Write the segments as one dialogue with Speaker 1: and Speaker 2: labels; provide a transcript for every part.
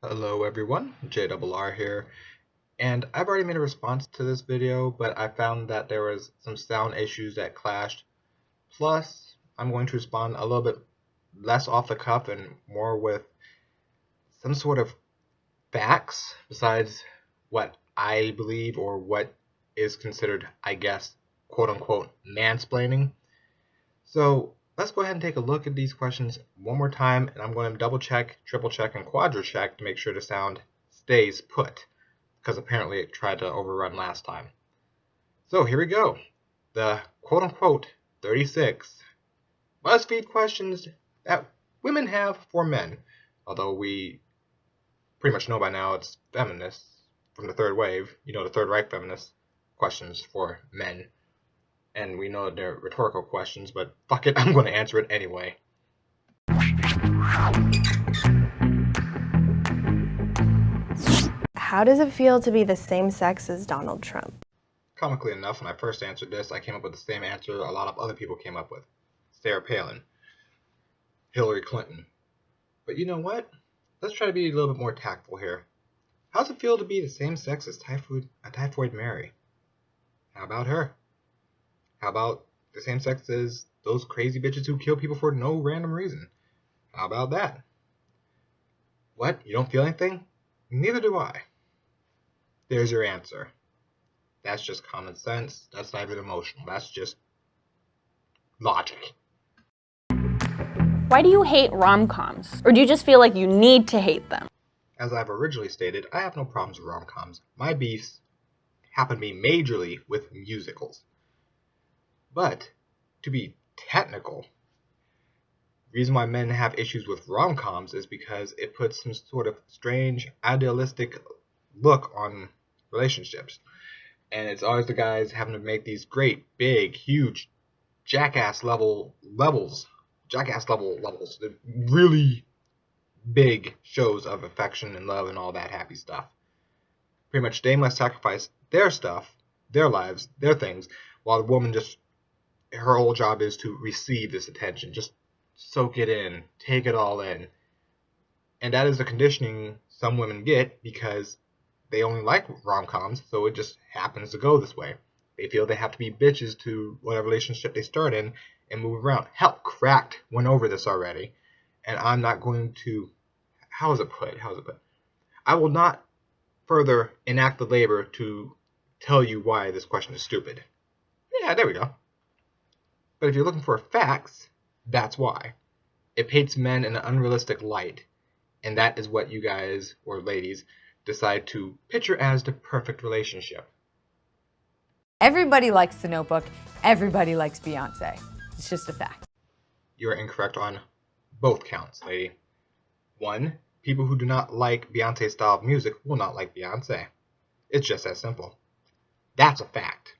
Speaker 1: Hello everyone, JRR here, and I've already made a response to this video, but I found that there was some sound issues that clashed. Plus, I'm going to respond a little bit less off the cuff and more with some sort of facts besides what I believe or what is considered, I guess, quote-unquote mansplaining. So let's go ahead and take a look at these questions one more time, and I'm going to double check, triple check, and quadra check to make sure the sound stays put, because apparently it tried to overrun last time. So here we go. The quote-unquote 36 Buzzfeed questions that women have for men, although we pretty much know by now it's feminists from the third wave, the Third Reich feminists, questions for men. And we know they're rhetorical questions, but fuck it, I'm going to answer it anyway.
Speaker 2: How does it feel to be the same sex as Donald Trump?
Speaker 1: Comically enough, when I first answered this, I came up with the same answer a lot of other people came up with. Sarah Palin. Hillary Clinton. But you know what? Let's try to be a little bit more tactful here. How's it feel to be the same sex as Typhoid Mary? How about her? How about the same sex as those crazy bitches who kill people for no random reason? How about that? What? You don't feel anything? Neither do I. There's your answer. That's just common sense. That's not even emotional. That's just logic.
Speaker 3: Why do you hate rom-coms? Or do you just feel like you need to hate them?
Speaker 1: As I've originally stated, I have no problems with rom-coms. My beefs happen to be majorly with musicals. But, to be technical, the reason why men have issues with rom-coms is because it puts some sort of strange, idealistic look on relationships. And it's always the guys having to make these great, big, huge, jackass level levels, the really big shows of affection and love and all that happy stuff. Pretty much they must sacrifice their stuff, their lives, their things, while the woman just, her whole job is to receive this attention, just soak it in, take it all in. And that is the conditioning some women get because they only like rom-coms, so it just happens to go this way. They feel they have to be bitches to whatever relationship they start in and move around. Hell, Cracked went over this already, and I'm not going to, how is it put? I will not further enact the labor to tell you why this question is stupid. Yeah, there we go. But if you're looking for facts, that's why. It paints men in an unrealistic light, and that is what you guys, or ladies, decide to picture as the perfect relationship.
Speaker 4: Everybody likes The Notebook. Everybody likes Beyonce. It's just a fact.
Speaker 1: You are incorrect on both counts, lady. 1, people who do not like Beyonce's style of music will not like Beyonce. It's just that simple. That's a fact.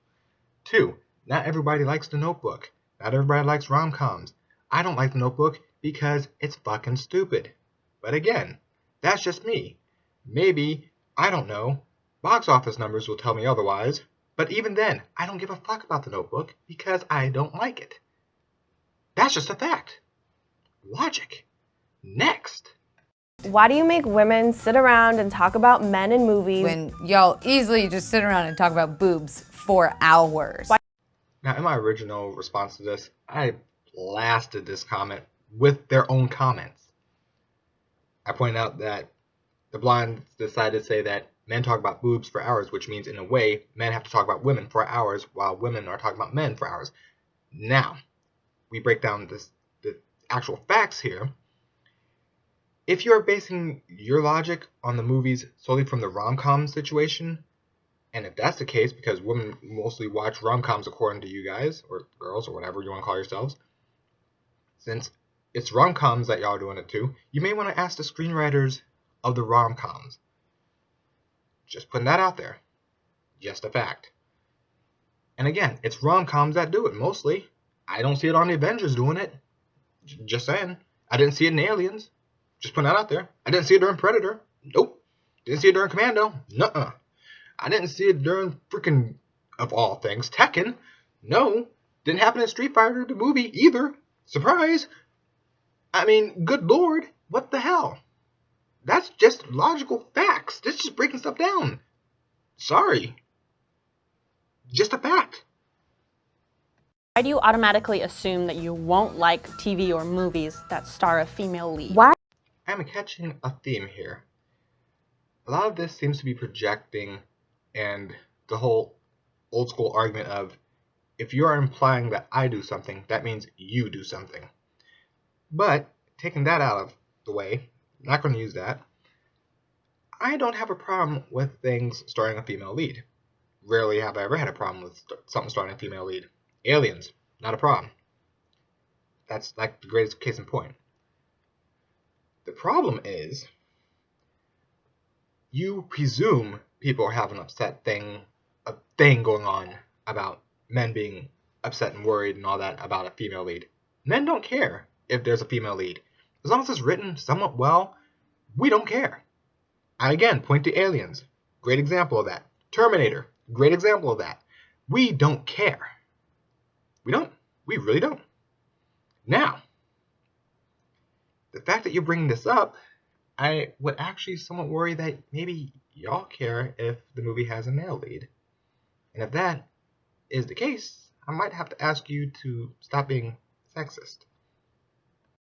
Speaker 1: 2, not everybody likes The Notebook. Not everybody likes rom-coms. I don't like The Notebook because it's fucking stupid. But again, that's just me. Maybe, I don't know, box office numbers will tell me otherwise, but even then, I don't give a fuck about The Notebook because I don't like it. That's just a fact. Logic. Next.
Speaker 2: Why do you make women sit around and talk about men in movies
Speaker 4: When y'all easily just sit around and talk about boobs for hours.
Speaker 1: Now, in my original response to this, I blasted this comment with their own comments. I pointed out that the blondes decided to say that men talk about boobs for hours, which means in a way, men have to talk about women for hours while women are talking about men for hours. Now, we break down the actual facts here. If you're basing your logic on the movies solely from the rom-com situation, and if that's the case, because women mostly watch rom-coms according to you guys, or girls, or whatever you want to call yourselves, since it's rom-coms that y'all are doing it to, you may want to ask the screenwriters of the rom-coms. Just putting that out there. Just a fact. And again, it's rom-coms that do it, mostly. I don't see it on the Avengers doing it. Just saying. I didn't see it in Aliens. Just putting that out there. I didn't see it during Predator. Nope. Didn't see it during Commando. Nuh-uh. I didn't see it during freaking, of all things, Tekken. No. Didn't happen in Street Fighter, the movie, either. Surprise. I mean, good lord. What the hell? That's just logical facts. That's just breaking stuff down. Sorry. Just a fact.
Speaker 3: Why do you automatically assume that you won't like TV or movies that star a female lead?
Speaker 2: Why?
Speaker 1: I'm catching a theme here. A lot of this seems to be projecting, and the whole old school argument of, if you are implying that I do something, that means you do something. But, taking that out of the way, not going to use that, I don't have a problem with things starring a female lead. Rarely have I ever had a problem with something starring a female lead. Aliens, not a problem. That's like the greatest case in point. The problem is, you presume people have a thing going on about men being upset and worried and all that about a female lead. Men don't care if there's a female lead. As long as it's written somewhat well, we don't care. I again point to Aliens. Great example of that. Terminator. Great example of that. We don't care. We don't. We really don't. Now, the fact that you're bringing this up, I would actually somewhat worry that maybe y'all care if the movie has a male lead. And if that is the case, I might have to ask you to stop being sexist.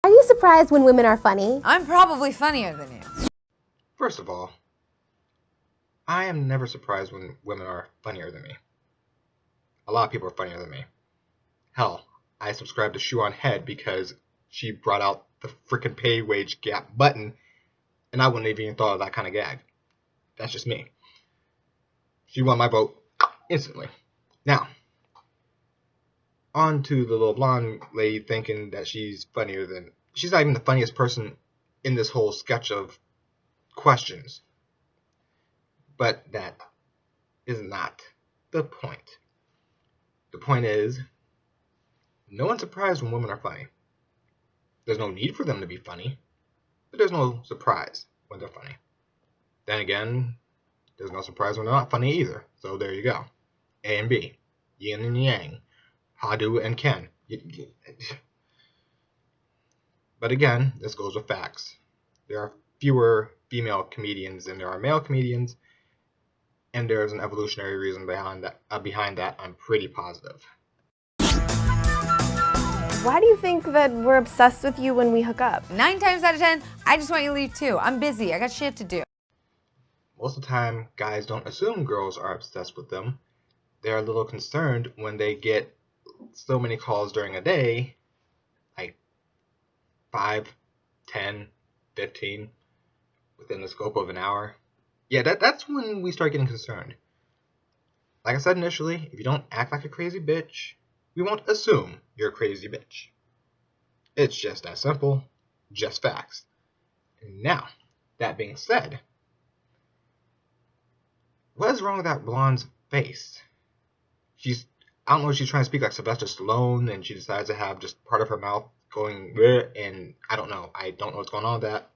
Speaker 2: Are you surprised when women are funny?
Speaker 4: I'm probably funnier than you.
Speaker 1: First of all, I am never surprised when women are funnier than me. A lot of people are funnier than me. Hell, I subscribe to Shoe on Head because she brought out the freaking pay wage gap button, and I wouldn't have even thought of that kind of gag. That's just me. She won my vote instantly. Now, on to the little blonde lady thinking that she's funnier than... She's not even the funniest person in this whole sketch of questions. But that is not the point. The point is, no one's surprised when women are funny. There's no need for them to be funny, but there's no surprise when they're funny. Then again, there's no surprise when they're not funny either. So there you go. A and B. Yin and yang. Hadu and Ken. But again, this goes with facts. There are fewer female comedians than there are male comedians, and there's an evolutionary reason behind that. I'm pretty positive.
Speaker 2: Why do you think that we're obsessed with you when we hook up?
Speaker 4: 9 times out of 10, I just want you to leave too. I'm busy. I got shit to do.
Speaker 1: Most of the time, guys don't assume girls are obsessed with them. They're a little concerned when they get so many calls during a day, like 5, 10, 15, within the scope of an hour. Yeah, that's when we start getting concerned. Like I said initially, if you don't act like a crazy bitch, we won't assume you're a crazy bitch. It's just that simple, just facts. Now, that being said, what is wrong with that blonde's face? I don't know if she's trying to speak like Sylvester Stallone and she decides to have just part of her mouth going bleh, and I don't know. I don't know what's going on with that.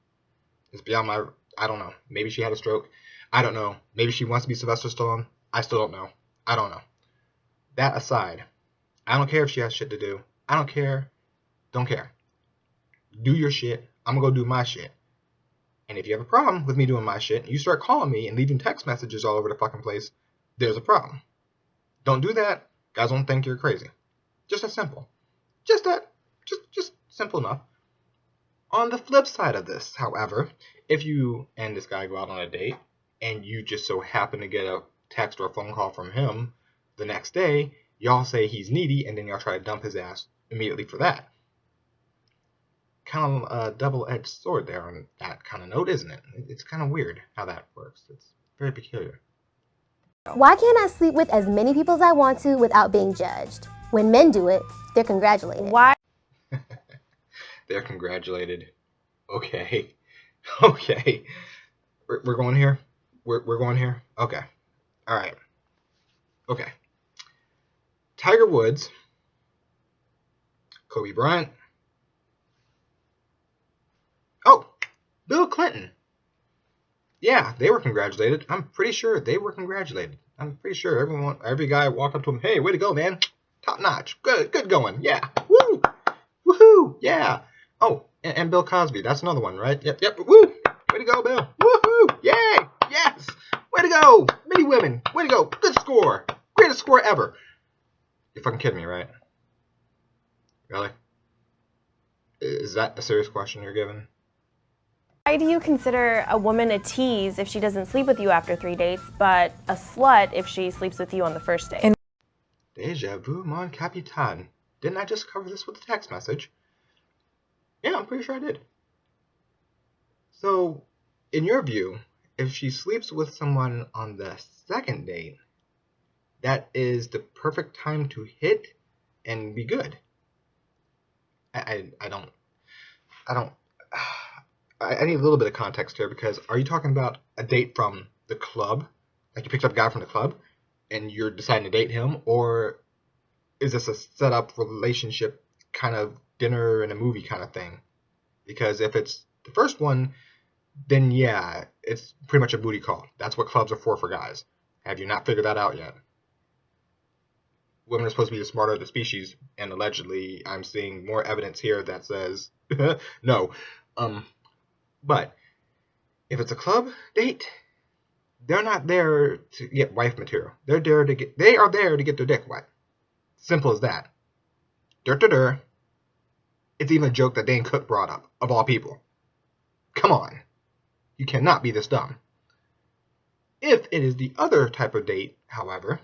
Speaker 1: It's beyond my... I don't know. Maybe she had a stroke. I don't know. Maybe she wants to be Sylvester Stallone. I still don't know. I don't know. That aside, I don't care if she has shit to do. I don't care. Don't care. Do your shit. I'm gonna go do my shit. And if you have a problem with me doing my shit, and you start calling me and leaving text messages all over the fucking place, there's a problem. Don't do that. Guys won't think you're crazy. Just that simple. Just simple enough. On the flip side of this, however, if you and this guy go out on a date, and you just so happen to get a text or a phone call from him the next day, y'all say he's needy, and then y'all try to dump his ass immediately for that. Kind of a double-edged sword there on that kind of note, isn't it? It's kind of weird how that works. It's very peculiar.
Speaker 5: Why can't I sleep with as many people as I want to without being judged? When men do it, they're congratulated.
Speaker 2: Why?
Speaker 1: They're congratulated. Okay. Okay. We're going here? We're going here? Okay. All right. Okay. Tiger Woods, Kobe Bryant. Oh, Bill Clinton. Yeah, they were congratulated. I'm pretty sure they were congratulated. I'm pretty sure every guy walked up to him, hey, way to go, man. Top notch. Good going. Yeah. Woo. Woohoo. Yeah. Oh, and Bill Cosby. That's another one, right? Yep. Woo. Way to go, Bill. Woohoo! Yay! Yes! Way to go! Many women. Way to go. Good score. Greatest score ever. You're fucking kidding me, right? Really? Is that a serious question you're giving?
Speaker 2: Why do you consider a woman a tease if she doesn't sleep with you after 3 dates, but a slut if she sleeps with you on the first date?
Speaker 1: Deja vu, mon capitan. Didn't I just cover this with a text message? Yeah, I'm pretty sure I did. So, in your view, if she sleeps with someone on the second date, that is the perfect time to hit and be good. I need a little bit of context here, because are you talking about a date from the club? Like you picked up a guy from the club and you're deciding to date him? Or is this a set up relationship kind of dinner and a movie kind of thing? Because if it's the first one, then yeah, it's pretty much a booty call. That's what clubs are for guys. Have you not figured that out yet? Women are supposed to be the smarter of the species, and allegedly I'm seeing more evidence here that says no. But if it's a club date, they're not there to get wife material. They are there to get their dick wet. Simple as that. It's even a joke that Dane Cook brought up, of all people. Come on. You cannot be this dumb. If it is the other type of date, however,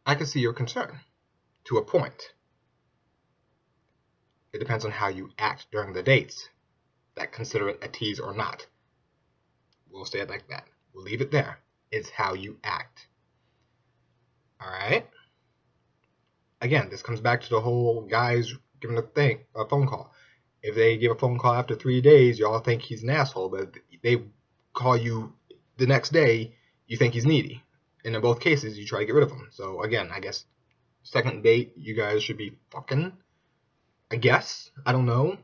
Speaker 1: I can see your concern, to a point. It depends on how you act during the dates that consider it a tease or not. We'll say it like that. We'll leave it there. It's how you act. Alright? Again, this comes back to the whole guys giving a phone call. If they give a phone call after 3 days, y'all think he's an asshole, but if they call you the next day, you think he's needy. And in both cases, you try to get rid of him. So again, I guess second date, you guys should be fucking. I guess. I don't know.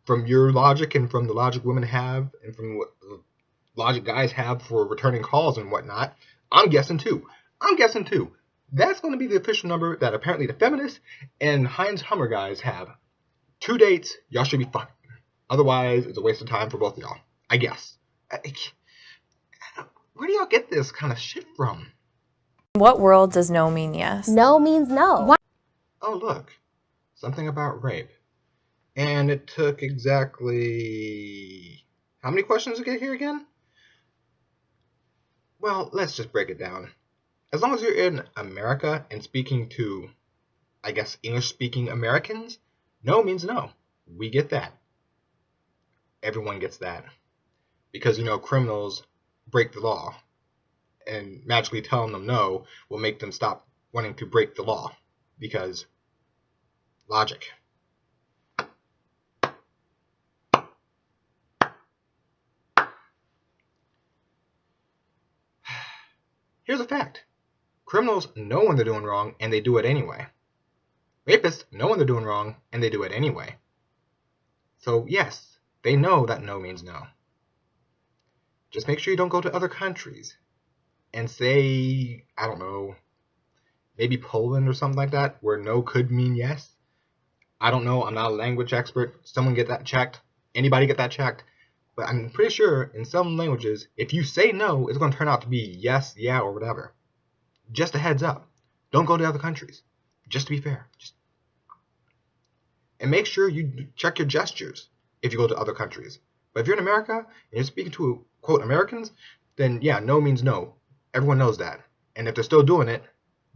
Speaker 1: From your logic and from the logic women have and from what the logic guys have for returning calls and whatnot, I'm guessing too. That's going to be the official number that apparently the Feminists and Heinz Hummer guys have. 2 dates, y'all should be fucking. Otherwise, it's a waste of time for both of y'all. I guess. Where do y'all get this kind of shit from?
Speaker 6: What world does no mean yes?
Speaker 5: No means no.
Speaker 1: Oh, look. Something about rape. And it took exactly... how many questions to get here again? Well, let's just break it down. As long as you're in America and speaking to, I guess, English-speaking Americans, no means no. We get that. Everyone gets that. Because, criminals break the law. And magically telling them no will make them stop wanting to break the law. Because logic. Here's a fact. Criminals know when they're doing wrong, and they do it anyway. Rapists know when they're doing wrong, and they do it anyway. So yes, they know that no means no. Just make sure you don't go to other countries and say, I don't know, maybe Poland or something like that, where no could mean yes. I don't know, I'm not a language expert. Someone get that checked. Anybody get that checked? But I'm pretty sure in some languages, if you say no, it's going to turn out to be yes, yeah, or whatever. Just a heads up. Don't go to other countries. Just to be fair. And make sure you check your gestures if you go to other countries. But if you're in America and you're speaking to, quote, Americans, then yeah, no means no. Everyone knows that. And if they're still doing it,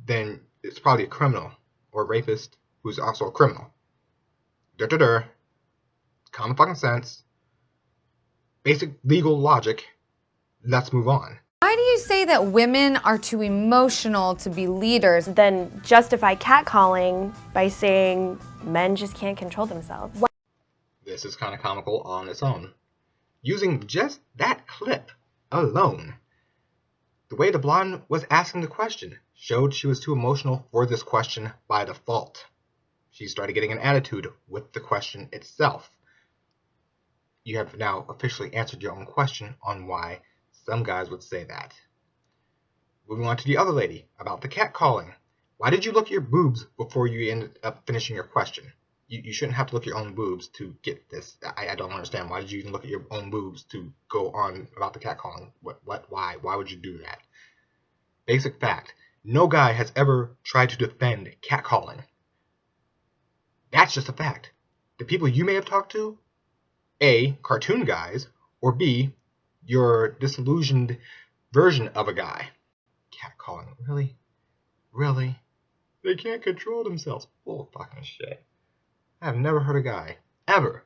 Speaker 1: then it's probably a criminal or a rapist who's also a criminal. Common fucking sense. Basic legal logic. Let's move on.
Speaker 4: Why do you say that women are too emotional to be leaders?
Speaker 2: Then justify catcalling by saying men just can't control themselves.
Speaker 1: This is kind of comical on its own. Using just that clip alone, the way the blonde was asking the question showed she was too emotional for this question by default. She started getting an attitude with the question itself. You have now officially answered your own question on why some guys would say that. Moving on to the other lady about the catcalling. Why did you look at your boobs before you ended up finishing your question? You shouldn't have to look at your own boobs to get this. I don't understand. Why did you even look at your own boobs to go on about the catcalling? Why? Why would you do that? Basic fact. No guy has ever tried to defend catcalling. That's just a fact. The people you may have talked to, A, cartoon guys, or B, your disillusioned version of a guy. Catcalling. Really? Really? They can't control themselves. Bull fucking shit. I have never heard a guy, never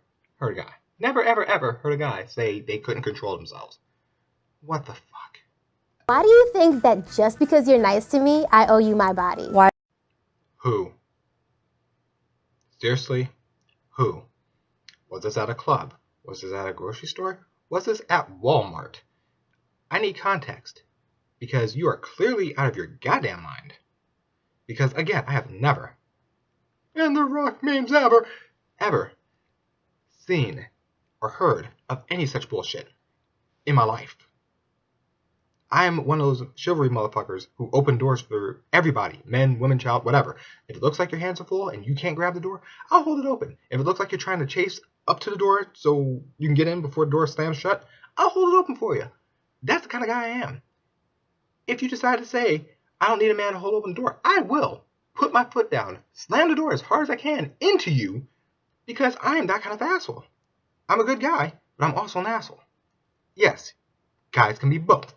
Speaker 1: ever heard a guy say they couldn't control themselves. What the fuck?
Speaker 5: Why do you think that just because you're nice to me, I owe you my body?
Speaker 6: Why?
Speaker 1: Who? Seriously? Who? Was this at a club? Was this at a grocery store? Was this at Walmart? I need context. Because you are clearly out of your goddamn mind. Because, again, I have never, and the rock means ever seen or heard of any such bullshit in my life. I am one of those chivalry motherfuckers who open doors for everybody, men, women, child, whatever. If it looks like your hands are full and you can't grab the door, I'll hold it open. If it looks like you're trying to chase up to the door so you can get in before the door slams shut, I'll hold it open for you. That's the kind of guy I am. If you decide to say, I don't need a man to hold open the door, I will put my foot down, slam the door as hard as I can into you, because I am that kind of asshole. I'm a good guy, but I'm also an asshole. Yes, guys can be both.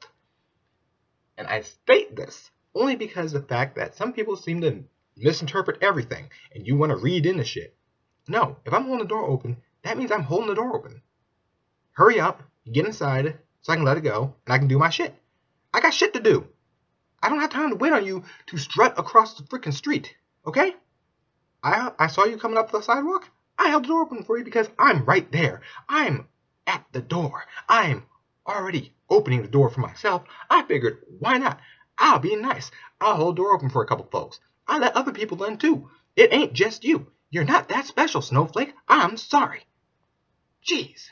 Speaker 1: And I state this only because of the fact that some people seem to misinterpret everything, and you want to read into shit. No, if I'm holding the door open, that means I'm holding the door open. Hurry up, get inside, so I can let it go, and I can do my shit. I got shit to do. I don't have time to wait on you to strut across the freaking street, okay? I saw you coming up the sidewalk. I held the door open for you because I'm right there. I'm at the door. I'm already opening the door for myself. I figured, why not? I'll be nice. I'll hold the door open for a couple folks. I let other people in too. It ain't just you. You're not that special, Snowflake. I'm sorry. Jeez.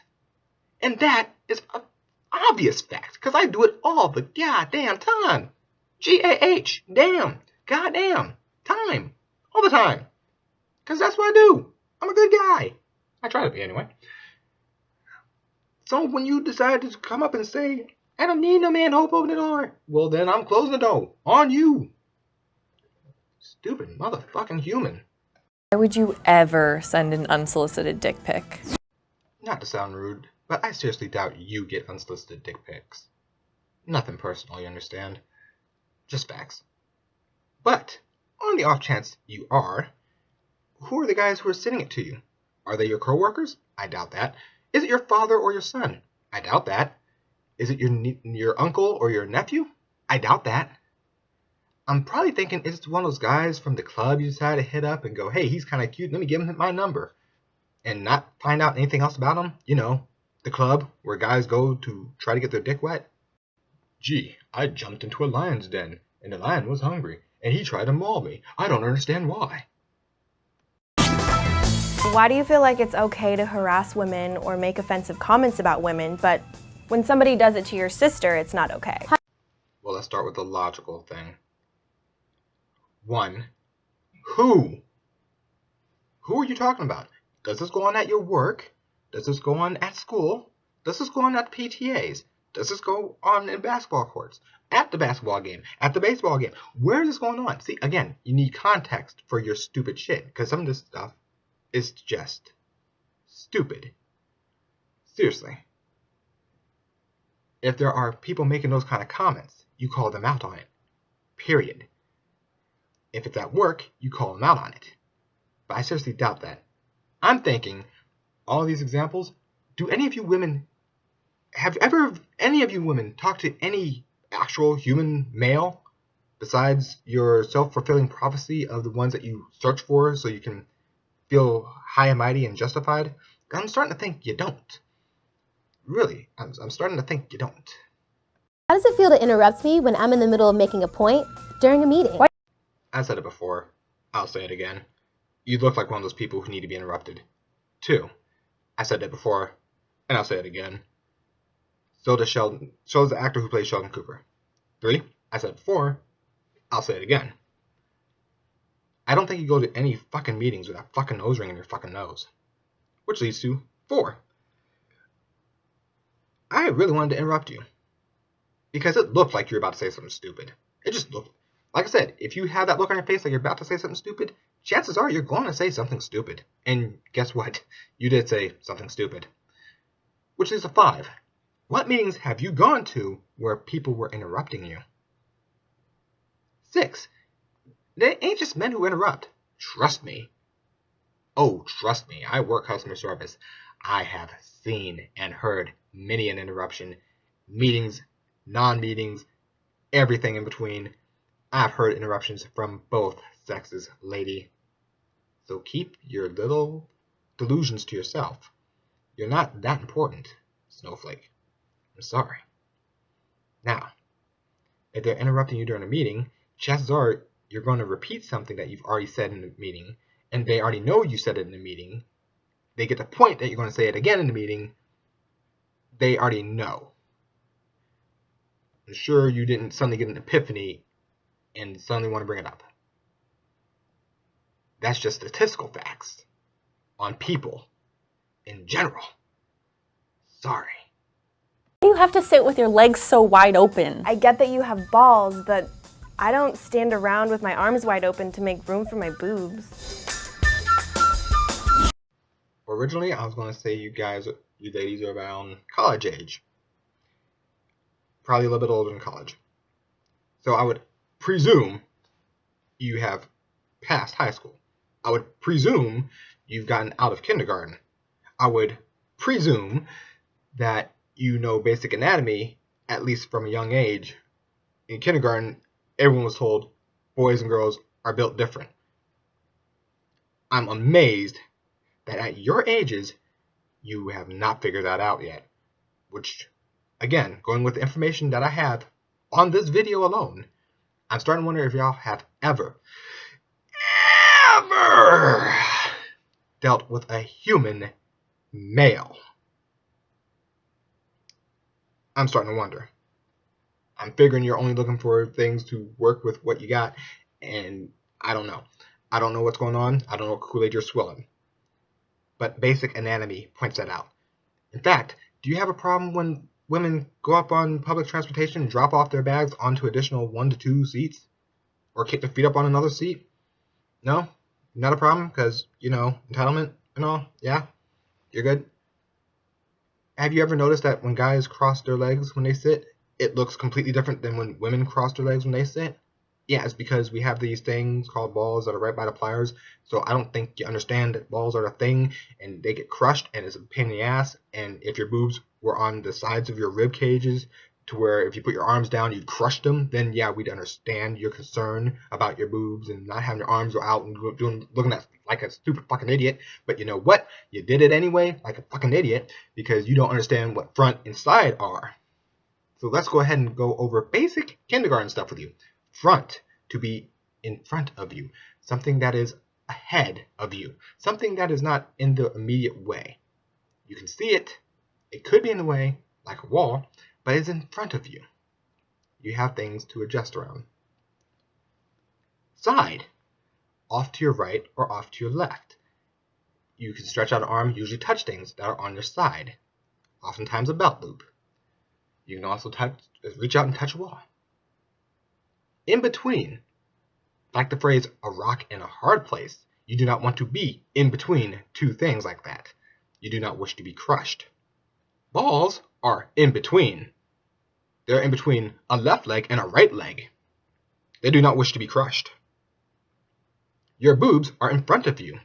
Speaker 1: And that is an obvious fact, because I do it all the goddamn time. G-A-H, damn, goddamn, time, all the time. Because that's what I do. I'm a good guy. I try to be anyway. So when you decide to come up and say, I don't need no man to open the door, well then I'm closing the door. On you. Stupid motherfucking human.
Speaker 6: Why would you ever send an unsolicited dick pic?
Speaker 1: Not to sound rude, but I seriously doubt you get unsolicited dick pics. Nothing personal, you understand? Just facts. But, on the off chance you are, who are the guys who are sending it to you? Are they your coworkers? I doubt that. Is it your father or your son? I doubt that. Is it your uncle or your nephew? I doubt that. I'm probably thinking it's one of those guys from the club you decide to hit up and go, hey, he's kind of cute, let me give him my number. And not find out anything else about him. You know, the club where guys go to try to get their dick wet. Gee, I jumped into a lion's den, and the lion was hungry, and he tried to maul me. I don't understand why.
Speaker 2: Why do you feel like it's okay to harass women or make offensive comments about women, but when somebody does it to your sister, it's not okay?
Speaker 1: Well, let's start with the logical thing. 1. Who? Who are you talking about? Does this go on at your work? Does this go on at school? Does this go on at PTAs? Does this go on in basketball courts? At the basketball game? At the baseball game? Where is this going on? See, again, you need context for your stupid shit, because some of this stuff is just stupid. Seriously. If there are people making those kind of comments, you call them out on it. Period. If it's at work, you call them out on it. But I seriously doubt that. I'm thinking, all these examples, do any of you women, have ever any of you women talked to any actual human male besides your self-fulfilling prophecy of the ones that you search for so you can feel high and mighty and justified? I'm starting to think you don't. Really, I'm starting to think you don't.
Speaker 5: How does it feel to interrupt me when I'm in the middle of making a point during a meeting?
Speaker 1: I said it before. I'll say it again. You look like one of those people who need to be interrupted. 2. I said that before, and I'll say it again. So does the actor who plays Sheldon Cooper. 3. I said it before. I'll say it again. I don't think you go to any fucking meetings with that fucking nose ring in your fucking nose. Which leads to 4. I really wanted to interrupt you. Because it looked like you were about to say something stupid. It just looked. Like I said, if you have that look on your face like you're about to say something stupid, chances are you're going to say something stupid. And guess what? You did say something stupid. Which leads to 5. What meetings have you gone to where people were interrupting you? 6. They ain't just men who interrupt. Trust me. Oh, trust me. I work customer service. I have seen and heard many an interruption. Meetings, non-meetings, everything in between. I've heard interruptions from both sexes, lady. So keep your little delusions to yourself. You're not that important, snowflake. I'm sorry. Now, if they're interrupting you during a meeting, chances are you're going to repeat something that you've already said in the meeting, and they already know you said it in the meeting. They get the point that you're going to say it again in the meeting. They already know. I'm sure you didn't suddenly get an epiphany and suddenly want to bring it up. That's just statistical facts on people in general. Sorry.
Speaker 3: You have to sit with your legs so wide open.
Speaker 2: I get that you have balls, but I don't stand around with my arms wide open to make room for my boobs.
Speaker 1: Originally, I was going to say you ladies are around college age. Probably a little bit older than college. So I would presume you have passed high school. I would presume you've gotten out of kindergarten. I would presume that you know basic anatomy, at least from a young age. In kindergarten, everyone was told boys and girls are built different. I'm amazed that at your ages, you have not figured that out yet. Which, again, going with the information that I have on this video alone, I'm starting to wonder if y'all have ever dealt with a human male. I'm starting to wonder. I'm figuring you're only looking for things to work with what you got, and I don't know. I don't know what's going on. I don't know what Kool-Aid you're swilling. But basic anatomy points that out. In fact, do you have a problem when women go up on public transportation and drop off their bags onto additional 1 to 2 seats? Or kick their feet up on another seat? No? Not a problem? Because, entitlement and all? Yeah? You're good? Have you ever noticed that when guys cross their legs when they sit, it looks completely different than when women cross their legs when they sit? Yeah, it's because we have these things called balls that are right by the pliers. So I don't think you understand that balls are a thing and they get crushed and it's a pain in the ass. And if your boobs were on the sides of your rib cages to where if you put your arms down you'd crush them, then yeah, we'd understand your concern about your boobs and not having your arms out and looking at like a stupid fucking idiot. But you know what? You did it anyway like a fucking idiot because you don't understand what front and side are. So let's go ahead and go over basic kindergarten stuff with you. Front, to be in front of you. Something that is ahead of you. Something that is not in the immediate way. You can see it. It could be in the way, like a wall, but it's in front of you. You have things to adjust around. Side, off to your right or off to your left. You can stretch out an arm, usually touch things that are on your side. Oftentimes a belt loop. You can also reach out and touch a wall. In between, like the phrase, a rock in a hard place, you do not want to be in between 2 things like that. You do not wish to be crushed. Balls are in between. They're in between a left leg and a right leg. They do not wish to be crushed. Your boobs are in front of you.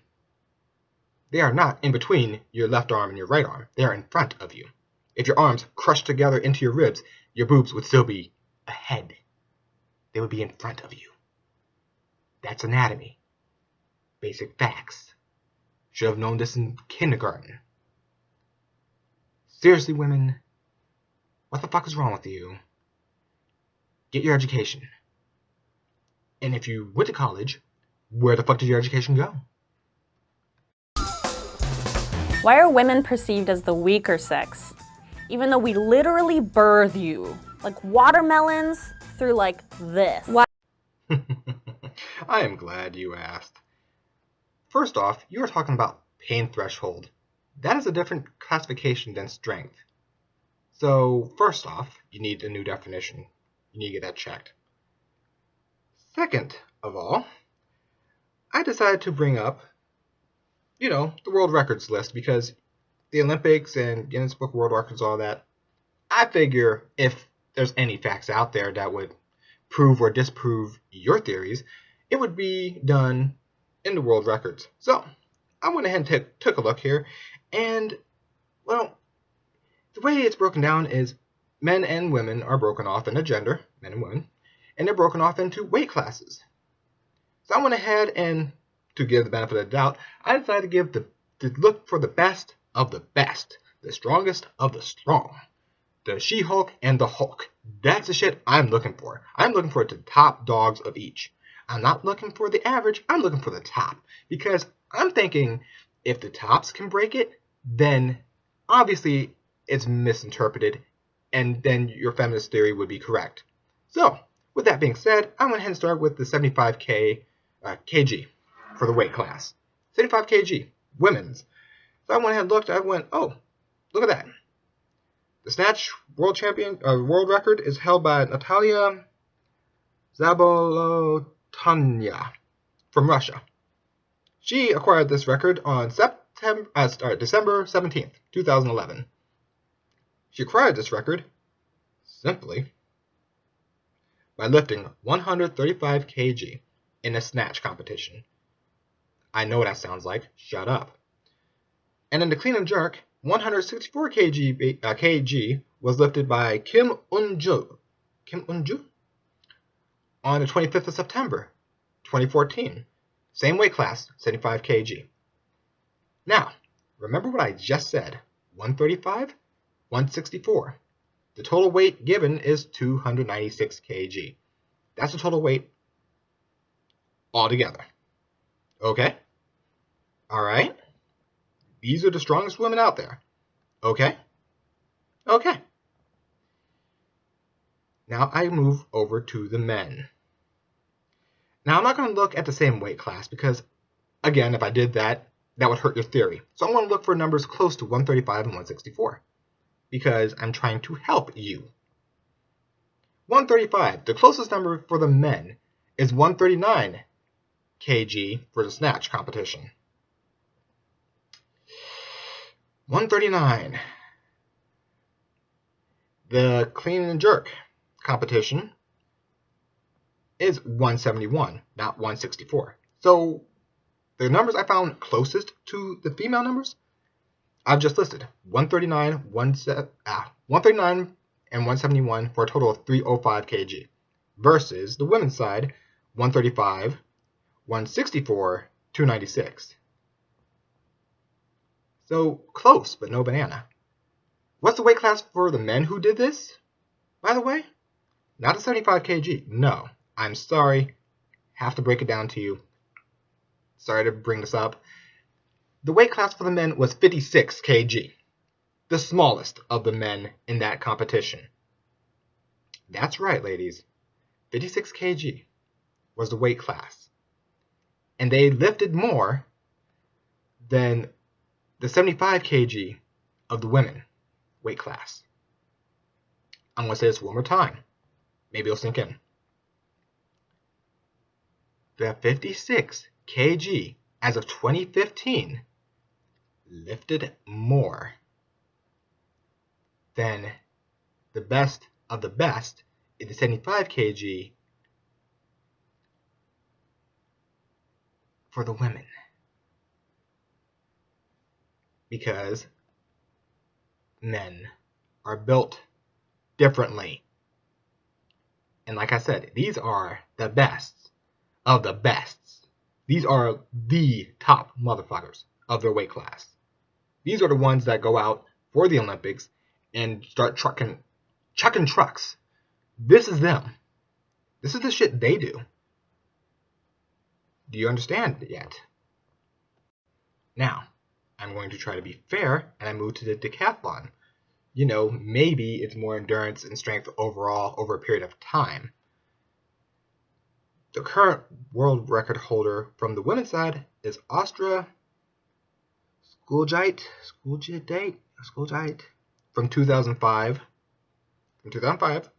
Speaker 1: They are not in between your left arm and your right arm. They are in front of you. If your arms crushed together into your ribs, your boobs would still be ahead. They would be in front of you. That's anatomy. Basic facts. Should have known this in kindergarten. Seriously, women, what the fuck is wrong with you? Get your education. And if you went to college, where the fuck did your education go?
Speaker 3: Why are women perceived as the weaker sex? Even though we literally birth you, like watermelons, through like this.
Speaker 1: I am glad you asked. First off, you are talking about pain threshold. That is a different classification than strength. So, first off, you need a new definition. You need to get that checked. Second of all, I decided to bring up, the world records list because the Olympics and Guinness Book of World Records, all that, I figure if there's any facts out there that would prove or disprove your theories, it would be done in the world records. So, I went ahead and took a look here, and, well, the way it's broken down is men and women are broken off in a gender, men and women, and they're broken off into weight classes. So I went ahead and, to give the benefit of the doubt, I decided to look for the best of the best, the strongest of the strong, the She-Hulk and the Hulk. That's the shit I'm looking for. I'm looking for the top dogs of each. I'm not looking for the average, I'm looking for the top. Because I'm thinking if the tops can break it, then obviously it's misinterpreted, and then your feminist theory would be correct. So, with that being said, I went ahead and started with the 75 kg for the weight class. 75 kg, women's. So I went ahead and looked, oh, look at that. The snatch world record is held by Natalia Zabolotanya from Russia. She acquired this record on December 17th, 2011. She acquired this record simply by lifting 135 kg in a snatch competition. I know what that sounds like. Shut up. And in the clean and jerk, 164 kg was lifted by Kim Eun-ju on the 25th of September, 2014. Same weight class, 75 kg. Now, remember what I just said. 135, 164. The total weight given is 296 kg. That's the total weight altogether. Okay? Alright? These are the strongest women out there. Okay? Okay. Now I move over to the men. Now I'm not going to look at the same weight class because, again, if I did that, that would hurt your theory. So I'm going to look for numbers close to 135 and 164 because I'm trying to help you. 135, the closest number for the men is 139 kg for the snatch competition. 139. The clean and jerk competition is 171, not 164. So the numbers I found closest to the female numbers, I've just listed 139, 139 and 171 for a total of 305 kg versus the women's side 135, 164, 296. So close, but no banana. What's the weight class for the men who did this, by the way? Not a 75 kg. No, I'm sorry. Have to break it down to you. Sorry to bring this up. The weight class for the men was 56 kg. The smallest of the men in that competition. That's right, ladies. 56 kg was the weight class. And they lifted more than the 75 kg of the women weight class. I'm going to say this one more time. Maybe it'll sink in. The 56 kg as of 2015 lifted more than the best of the best in the 75 kg for the women. Because men are built differently. And like I said, these are the best of the bests. These are the top motherfuckers of their weight class. These are the ones that go out for the Olympics and start chucking trucks. This is them. This is the shit they do. Do you understand yet? Now, I'm going to try to be fair, and I move to the decathlon. You know, maybe it's more endurance and strength overall over a period of time. The current world record holder from the women's side is Austria Schoolgite from 2005. From 2005,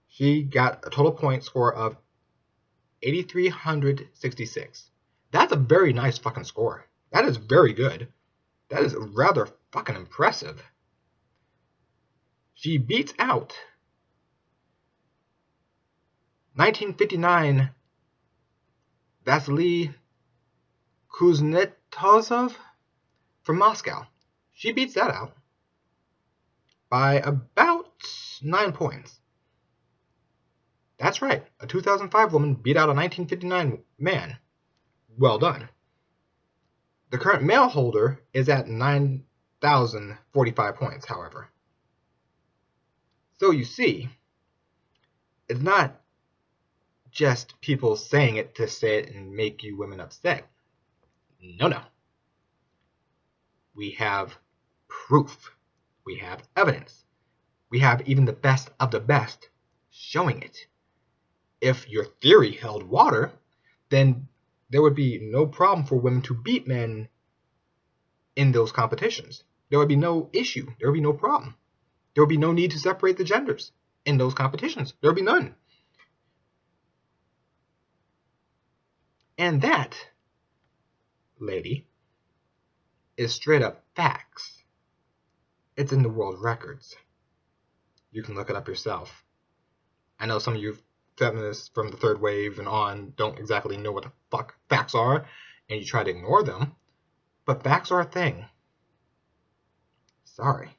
Speaker 1: she got a total point score of 8,366. That's a very nice fucking score. That is very good. That is rather fucking impressive. She beats out 1959 Vasily Kuznetsov from Moscow. She beats that out by about 9 points. That's right, a 2005 woman beat out a 1959 man. Well done. The current male holder is at 9,045 points, however. So you see, it's not just people saying it to say it and make you women upset. No. We have proof. We have evidence. We have even the best of the best showing it. If your theory held water, then there would be no problem for women to beat men in those competitions. There would be no issue. There would be no problem. There would be no need to separate the genders in those competitions. There would be none. And that, lady, is straight up facts. It's in the world records. You can look it up yourself. I know some of you feminists from the third wave and on don't exactly know what the fuck facts are, and you try to ignore them, but facts are a thing. Sorry.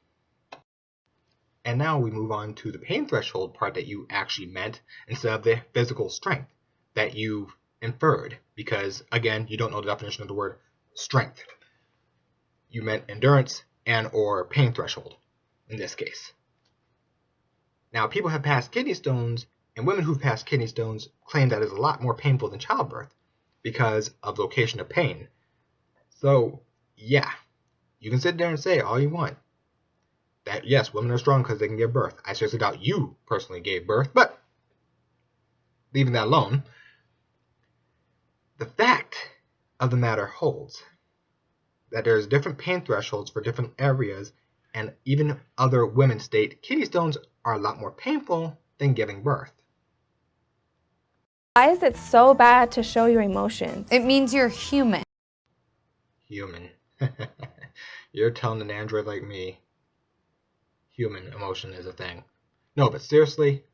Speaker 1: And now we move on to the pain threshold part that you actually meant instead of the physical strength that you inferred, because again, you don't know the definition of the word strength. You meant endurance and or pain threshold in this case. Now, people have passed kidney stones, and women who've passed kidney stones claim that it's a lot more painful than childbirth because of location of pain. So, yeah, you can sit there and say all you want that, yes, women are strong because they can give birth. I seriously doubt you personally gave birth, but leaving that alone, the fact of the matter holds that there's different pain thresholds for different areas, and even other women state kidney stones are a lot more painful than giving birth.
Speaker 2: Why is it so bad to show your emotions?
Speaker 4: It means you're human.
Speaker 1: Human. You're telling an android like me human emotion is a thing. No, but seriously,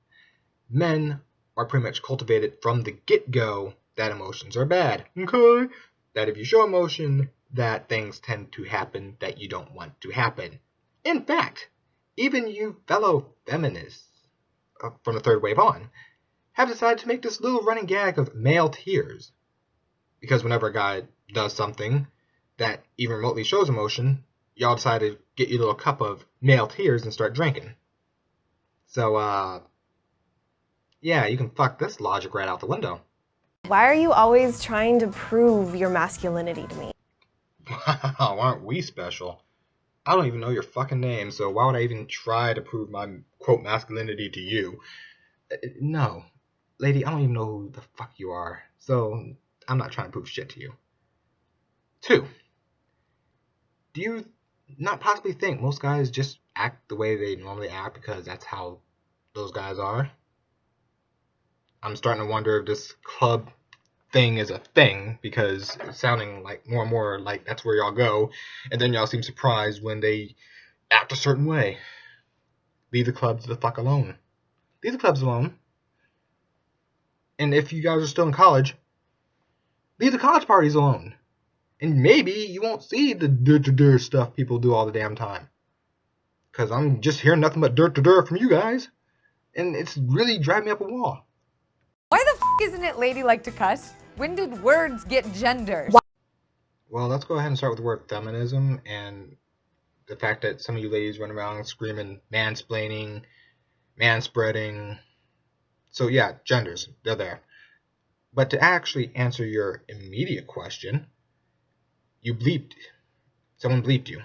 Speaker 1: men are pretty much cultivated from the get-go that emotions are bad. Okay? That if you show emotion, that things tend to happen that you don't want to happen. In fact, even you fellow feminists from the third wave on have decided to make this little running gag of male tears. Because whenever a guy does something that even remotely shows emotion, y'all decide to get your little cup of male tears and start drinking. So, yeah, you can fuck this logic right out the window.
Speaker 2: Why are you always trying to prove your masculinity to me?
Speaker 1: Wow, aren't we special? I don't even know your fucking name, so why would I even try to prove my, quote, masculinity to you? No. Lady, I don't even know who the fuck you are, so I'm not trying to prove shit to you. 2. Do you not possibly think most guys just act the way they normally act because that's how those guys are? I'm starting to wonder if this club thing is a thing, because it's sounding like more and more like that's where y'all go, and then y'all seem surprised when they act a certain way. Leave the clubs the fuck alone. Leave the clubs alone. And if you guys are still in college, leave the college parties alone. And maybe you won't see the dirt stuff people do all the damn time. Because I'm just hearing nothing but dirt from you guys. And it's really driving me up a wall.
Speaker 4: Why the f isn't it ladylike to cuss? When did words get gendered?
Speaker 1: Well, let's go ahead and start with the word feminism and the fact that some of you ladies run around screaming mansplaining, manspreading. So yeah, genders, they're there. But to actually answer your immediate question, you bleeped. Someone bleeped you.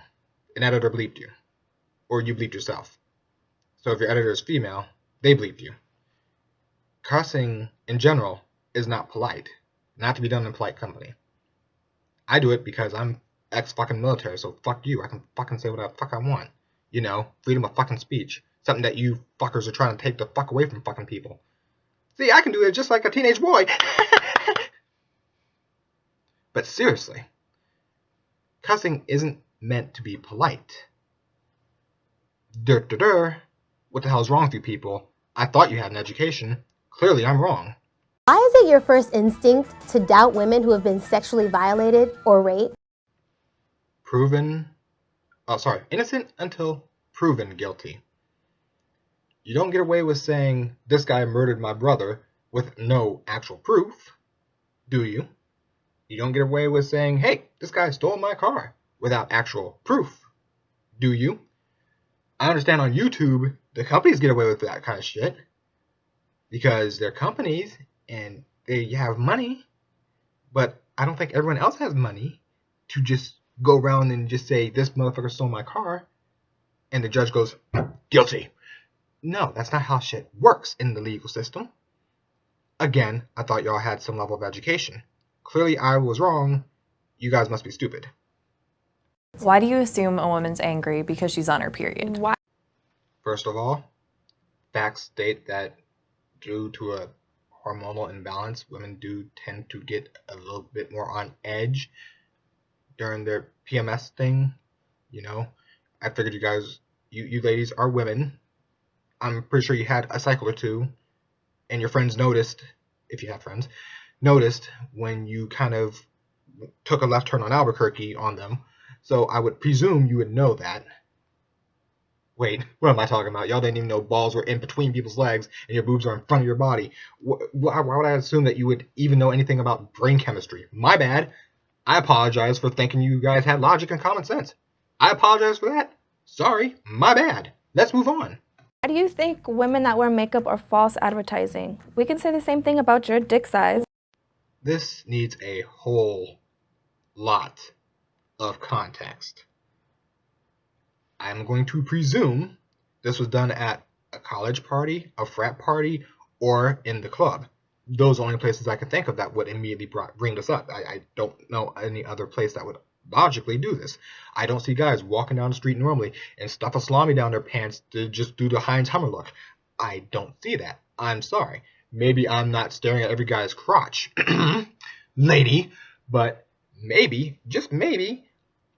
Speaker 1: An editor bleeped you. Or you bleeped yourself. So if your editor is female, they bleeped you. cussing in general is not polite. Not to be done in polite company. I do it because I'm ex-fucking military, so fuck you. I can fucking say whatever the fuck I want. You know, freedom of fucking speech. Something that you fuckers are trying to take the fuck away from fucking people. See, I can do it just like a teenage boy. But seriously, cussing isn't meant to be polite. What the hell's wrong with you people? I thought you had an education. Clearly I'm wrong.
Speaker 5: Why is it your first instinct to doubt women who have been sexually violated or raped?
Speaker 1: Innocent until proven guilty. You don't get away with saying, this guy murdered my brother with no actual proof, do you? You don't get away with saying, hey, this guy stole my car without actual proof, do you? I understand on YouTube, the companies get away with that kind of shit because they're companies and they have money, but I don't think everyone else has money to just go around and just say, this motherfucker stole my car, and the judge goes, guilty. No, that's not how shit works in the legal system. Again, I thought y'all had some level of education. Clearly I was wrong. You guys must be stupid.
Speaker 6: Why do you assume a woman's angry because she's on her period?
Speaker 3: Why?
Speaker 1: First of all, facts state that due to a hormonal imbalance, women do tend to get a little bit more on edge during their PMS thing. You know, I figured you guys, you ladies are women. I'm pretty sure you had a cycle or two, and your friends noticed, if you have friends, noticed when you kind of took a left turn on Albuquerque on them. So I would presume you would know that. Wait, what am I talking about? Y'all didn't even know balls were in between people's legs and your boobs are in front of your body. Why would I assume that you would even know anything about brain chemistry? My bad. I apologize for thinking you guys had logic and common sense. I apologize for that. Sorry, my bad. Let's move on.
Speaker 2: Why do you think women that wear makeup are false advertising? We can say the same thing about your dick size.
Speaker 1: This needs a whole lot of context. I'm going to presume this was done at a college party, a frat party, or in the club. Those are the only places I can think of that would immediately bring this up. I don't know any other place that would logically do this. I don't see guys walking down the street normally and stuff a salami down their pants to just do the Heinz Hummer look. I don't see that. I'm sorry. Maybe I'm not staring at every guy's crotch, lady, but maybe, just maybe,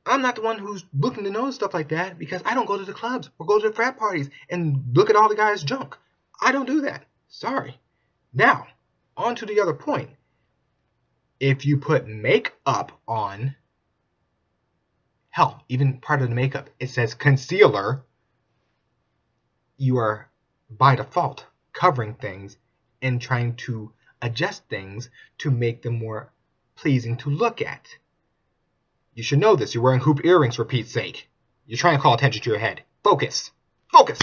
Speaker 1: I'm not the one who's looking to know stuff like that because I don't go to the clubs or go to the frat parties and look at all the guys' junk. I don't do that. Sorry. Now, on to the other point. If you put makeup on, hell, even part of the makeup, it says concealer, you are by default covering things and trying to adjust things to make them more pleasing to look at. You should know this. You're wearing hoop earrings for Pete's sake. You're trying to call attention to your head. Focus. Focus.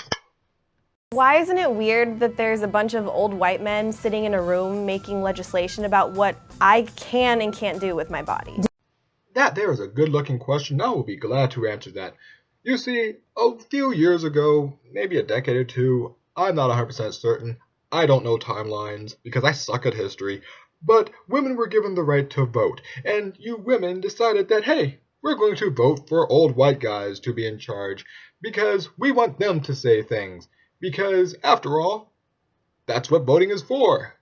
Speaker 2: Why isn't it weird that there's a bunch of old white men sitting in a room making legislation about what I can and can't do with my body?
Speaker 1: That there is a good-looking question. I will be glad to answer that. You see, a few years ago, maybe a decade or two, I'm not 100% certain. I don't know timelines because I suck at history. But women were given the right to vote, and you women decided that, hey, we're going to vote for old white guys to be in charge because we want them to say things. Because, after all, that's what voting is for.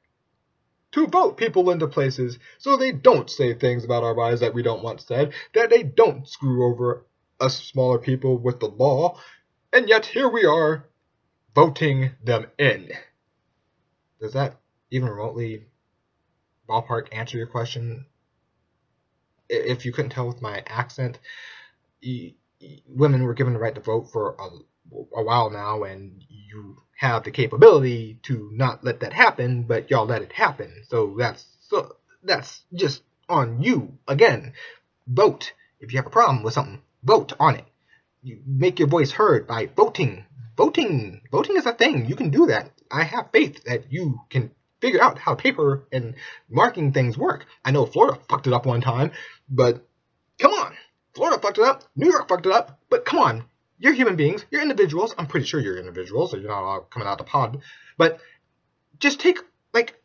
Speaker 1: To vote people into places so they don't say things about our bodies that we don't want said, that they don't screw over us smaller people with the law, and yet here we are, voting them in. Does that even remotely ballpark answer your question? If you couldn't tell with my accent, women were given the right to vote for a while now, and you have the capability to not let that happen, but y'all let it happen. So that's just on you. Again, vote. If you have a problem with something, vote on it. You make your voice heard by voting. Voting is a thing. You can do that. I have faith that you can figure out how paper and marking things work. I know Florida fucked it up one time, but come on. Florida fucked it up. New York fucked it up, but come on. You're human beings. You're individuals. I'm pretty sure you're individuals, so you're not all coming out the pod. But just take,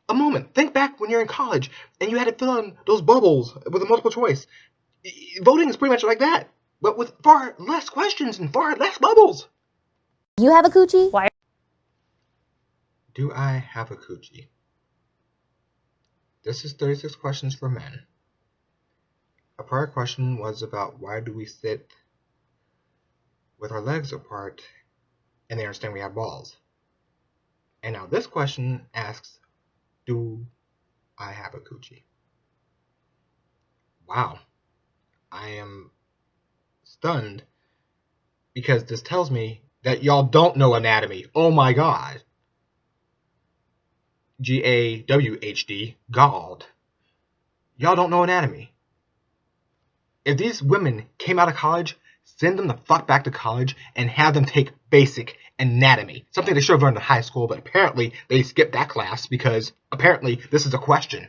Speaker 1: a moment. Think back when you're in college and you had to fill in those bubbles with a multiple choice. Voting is pretty much like that, but with far less questions and far less bubbles.
Speaker 5: You have a coochie?
Speaker 3: Why?
Speaker 1: Do I have a coochie? This is 36 questions for men. A prior question was about why do we sit with our legs apart and they understand we have balls. And now this question asks, do I have a coochie? Wow. I am stunned because this tells me that y'all don't know anatomy. Oh my god. GAWHD, galled. Y'all don't know anatomy. If these women came out of college, send them the fuck back to college and have them take basic anatomy. Something they should have learned in high school, but apparently they skipped that class because apparently this is a question.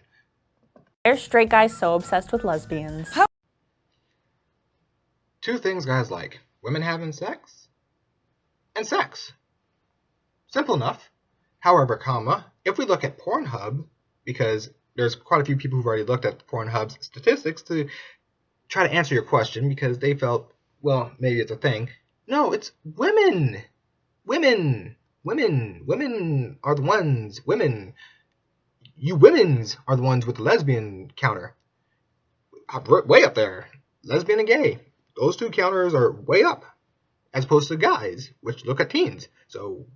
Speaker 3: Why are straight guys so obsessed with lesbians?
Speaker 1: Two things guys like: women having sex and sex. Simple enough. However, if we look at Pornhub, because there's quite a few people who've already looked at Pornhub's statistics to try to answer your question because they felt, well, maybe it's a thing. No, it's women. Women are the ones. You women's are the ones with the lesbian counter. Way up there. Lesbian and gay. Those two counters are way up. As opposed to guys, which look at teens. So,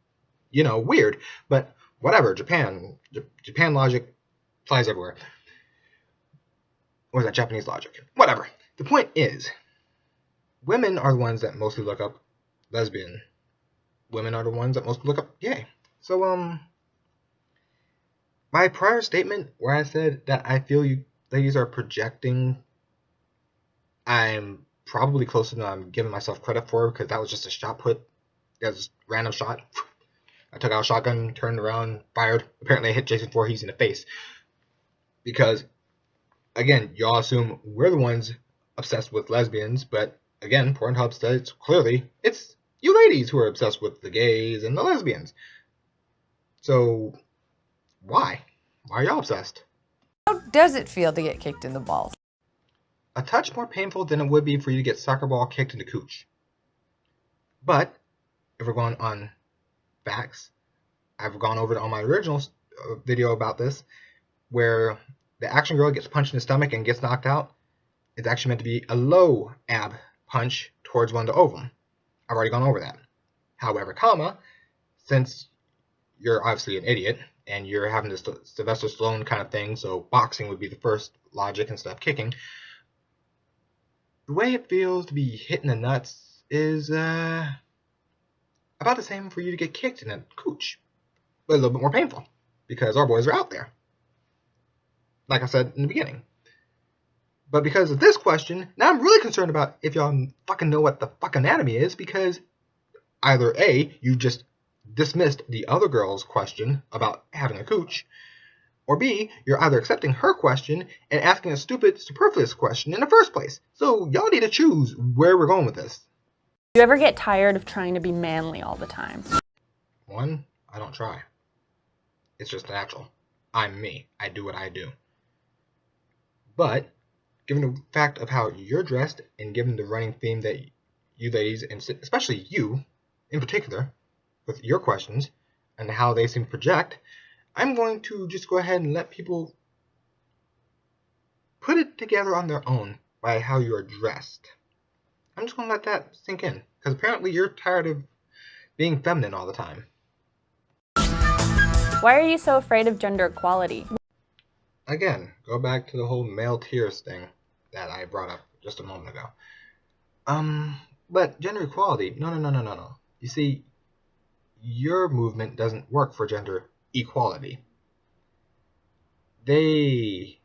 Speaker 1: weird. But whatever, Japan logic flies everywhere. Or is that Japanese logic? Whatever. The point is, women are the ones that mostly look up lesbian. Women are the ones that mostly look up gay. So, my prior statement where I said that I feel you ladies are projecting, I'm probably closer than I'm giving myself credit for, because that was just a shot put. That was just a random shot. I took out a shotgun, turned around, fired. Apparently I hit Jason Voorhees in the face. Because, again, y'all assume we're the ones obsessed with lesbians, but again, Pornhub states clearly it's you ladies who are obsessed with the gays and the lesbians. So, why? Why are y'all obsessed?
Speaker 4: How does it feel to get kicked in the balls?
Speaker 1: A touch more painful than it would be for you to get soccer ball kicked in the cooch. But, if we're going on facts, I've gone over it on my original video about this, where the action girl gets punched in the stomach and gets knocked out. It's actually meant to be a low ab punch towards one of the ovum. I've already gone over that. However, since you're obviously an idiot and you're having this Sylvester Stallone kind of thing, so boxing would be the first logic instead of kicking, the way it feels to be hit in the nuts is about the same for you to get kicked in the cooch, but a little bit more painful because our boys are out there. Like I said in the beginning. But because of this question, now I'm really concerned about if y'all fucking know what the fuck anatomy is, because either A, you just dismissed the other girl's question about having a cooch, or B, you're either accepting her question and asking a stupid, superfluous question in the first place. So y'all need to choose where we're going with this.
Speaker 3: Do you ever get tired of trying to be manly all the time?
Speaker 1: One, I don't try. It's just natural. I'm me. I do what I do. But, given the fact of how you're dressed, and given the running theme that you ladies, and especially you, in particular, with your questions, and how they seem to project, I'm going to just go ahead and let people put it together on their own by how you are dressed. I'm just going to let that sink in, because apparently you're tired of being feminine all the time.
Speaker 3: Why are you so afraid of gender equality?
Speaker 1: Again, go back to the whole male tiers thing that I brought up just a moment ago. But gender equality, no. You see, your movement doesn't work for gender equality. They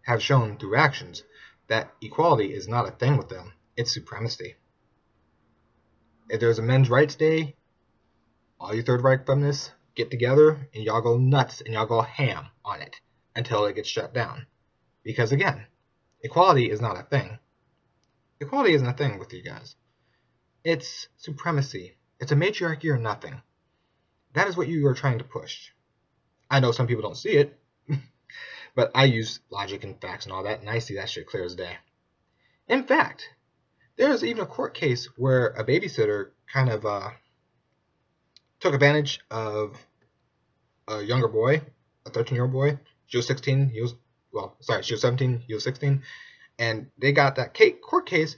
Speaker 1: have shown through actions that equality is not a thing with them. It's supremacy. If there's a men's rights day, all you third right feminists get together and y'all go nuts and y'all go ham on it until it gets shut down. Because again, equality is not a thing. Equality isn't a thing with you guys. It's supremacy. It's a matriarchy or nothing. That is what you are trying to push. I know some people don't see it, but I use logic and facts and all that, and I see that shit clear as day. In fact, there's even a court case where a babysitter kind of took advantage of a younger boy, a 13-year-old boy. She was 16, she was 17, he was 16, and they got that court case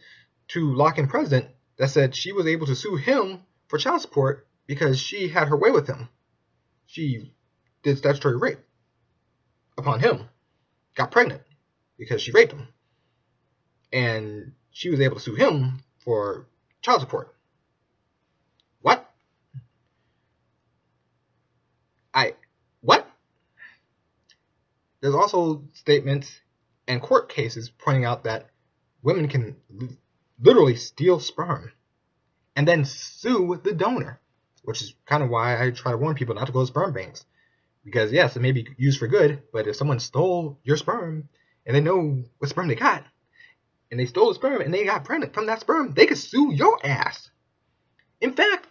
Speaker 1: to lock in precedent that said she was able to sue him for child support because she had her way with him. She did statutory rape upon him, got pregnant because she raped him, and she was able to sue him for child support. What? What? There's also statements and court cases pointing out that women can literally steal sperm and then sue the donor, which is kind of why I try to warn people not to go to sperm banks. Because yes, it may be used for good, but if someone stole your sperm and they know what sperm they got, and they stole the sperm and they got pregnant from that sperm, they could sue your ass. In fact,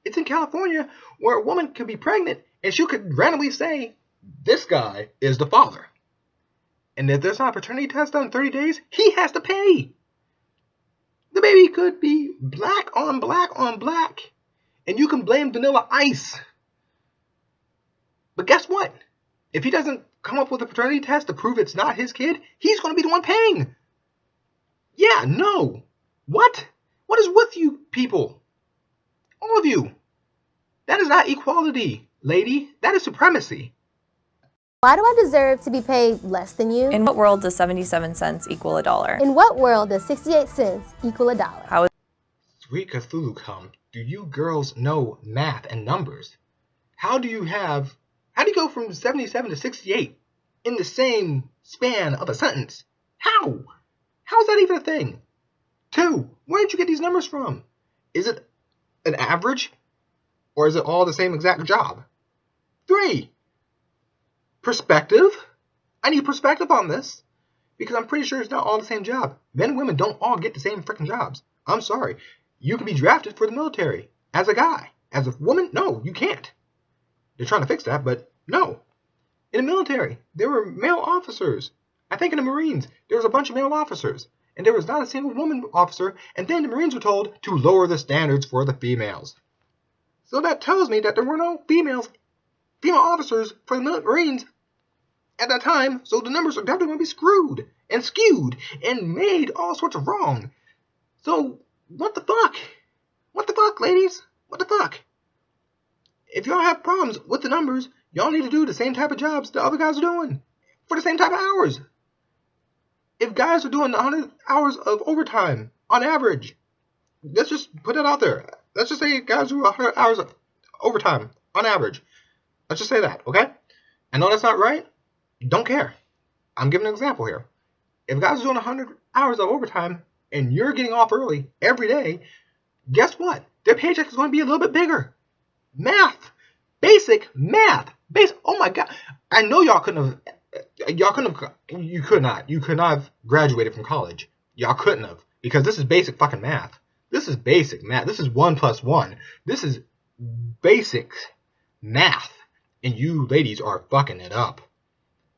Speaker 1: it's in California where a woman could be pregnant and she could randomly say, this guy is the father. And if there's not a paternity test done in 30 days, he has to pay. The baby could be black on black on black. And you can blame Vanilla Ice. But guess what? If he doesn't come up with a paternity test to prove it's not his kid, he's going to be the one paying. Yeah, no. What? What is with you people? All of you. That is not equality, lady. That is supremacy.
Speaker 5: Why do I deserve to be paid less than you?
Speaker 6: In what world does 77 cents equal $1?
Speaker 5: In what world does 68 cents equal $1?
Speaker 6: How is
Speaker 1: Sweet Cthulhu come. Do you girls know math and numbers? How do you go from 77 to 68 in the same span of a sentence? How? How is that even a thing? 2, where did you get these numbers from? Is it an average? Or is it all the same exact job? 3, perspective. I need perspective on this. Because I'm pretty sure it's not all the same job. Men and women don't all get the same freaking jobs. I'm sorry. You can be drafted for the military as a guy. As a woman, no, you can't. They're trying to fix that, but no. In the military, there were male officers. I think in the Marines, there was a bunch of male officers. And there was not a single woman officer. And then the Marines were told to lower the standards for the females. So that tells me that there were no female officers for the Marines at that time. So the numbers are definitely going to be screwed and skewed and made all sorts of wrong. So what the fuck? What the fuck, ladies? What the fuck? If y'all have problems with the numbers, y'all need to do the same type of jobs the other guys are doing for the same type of hours. If guys are doing 100 hours of overtime on average, let's just put it out there. Let's just say guys do 100 hours of overtime on average. Let's just say that, okay? I know that's not right. Don't care. I'm giving an example here. If guys are doing 100 hours of overtime and you're getting off early every day, guess what? Their paycheck is going to be a little bit bigger. Math. Basic math. Oh my God. I know you could not have graduated from college. Y'all couldn't have. Because this is basic fucking math. This is basic math. This is 1 + 1. This is basic math. And you ladies are fucking it up.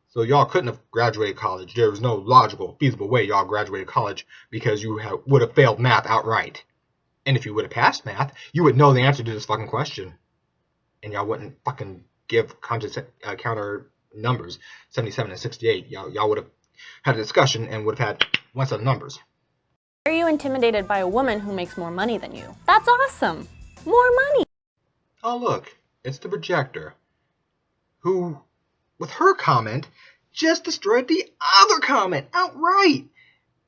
Speaker 1: So y'all couldn't have graduated college. There was no logical, feasible way y'all graduated college because you would have failed math outright. And if you would have passed math, you would know the answer to this fucking question. And y'all wouldn't fucking give counter numbers, 77 and 68. Y'all would have had a discussion and would have had one set of numbers.
Speaker 3: Are you intimidated by a woman who makes more money than you? That's awesome! More money!
Speaker 1: Oh look, it's the projector, who, with her comment, just destroyed the other comment outright.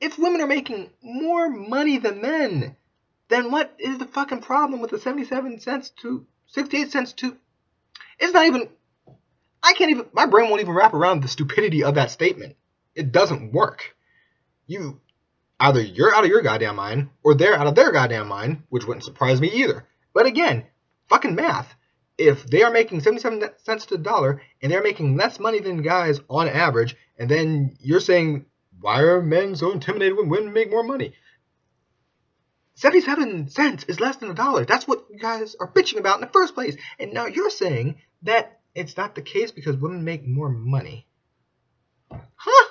Speaker 1: If women are making more money than men, then what is the fucking problem with the 77 cents to 68 cents to... It's not even... my brain won't even wrap around the stupidity of that statement. It doesn't work. Either you're out of your goddamn mind, or they're out of their goddamn mind, which wouldn't surprise me either. But again, fucking math. If they are making 77 cents to the dollar, and they're making less money than guys on average, and then you're saying, why are men so intimidated when women make more money? 77 cents is less than $1. That's what you guys are bitching about in the first place. And now you're saying that It's not the case because women make more money. Huh?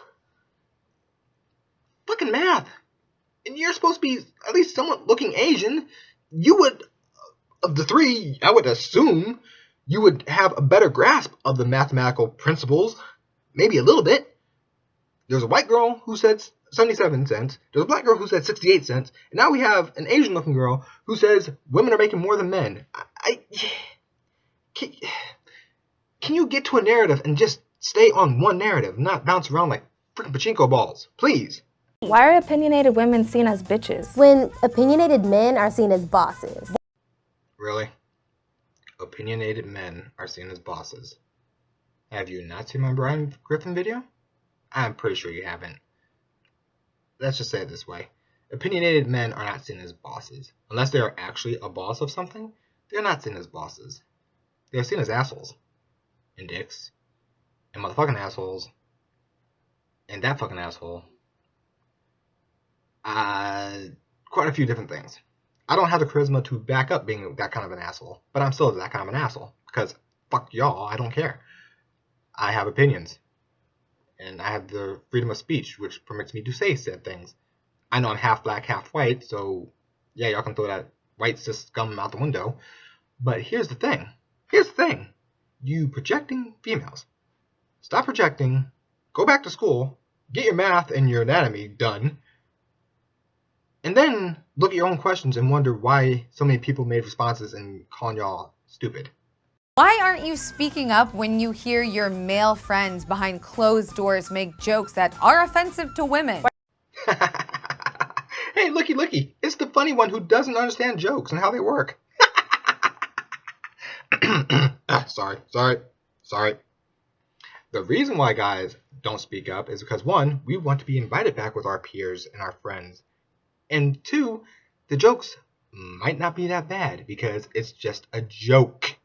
Speaker 1: Fucking math. And you're supposed to be at least somewhat looking Asian. You would, of the three, I would assume, you would have a better grasp of the mathematical principles. Maybe a little bit. There's a white girl who said 77 cents. There's a black girl who said 68 cents. And now we have an Asian looking girl who says women are making more than men. Can you get to a narrative and just stay on one narrative, not bounce around like freaking pachinko balls? Please.
Speaker 7: Why are opinionated women seen as bitches?
Speaker 5: When opinionated men are seen as bosses.
Speaker 1: Really? Opinionated men are seen as bosses. Have you not seen my Brian Griffin video? I'm pretty sure you haven't. Let's just say it this way. Opinionated men are not seen as bosses. Unless they are actually a boss of something, they're not seen as bosses. They're seen as assholes. And dicks. And motherfucking assholes. And that fucking asshole. Quite a few different things. I don't have the charisma to back up being that kind of an asshole. But I'm still that kind of an asshole. Because fuck y'all, I don't care. I have opinions. And I have the freedom of speech, which permits me to say said things. I know I'm half black, half white, so yeah, y'all can throw that white cis scum out the window. But here's the thing. You projecting females. Stop projecting. Go back to school. Get your math and your anatomy done. And then look at your own questions and wonder why so many people made responses and calling y'all stupid.
Speaker 4: Why aren't you speaking up when you hear your male friends behind closed doors make jokes that are offensive to women?
Speaker 1: Hey, looky. It's the funny one who doesn't understand jokes and how they work. Sorry. The reason why guys don't speak up is because, one, we want to be invited back with our peers and our friends. And two, the jokes might not be that bad because it's just a joke.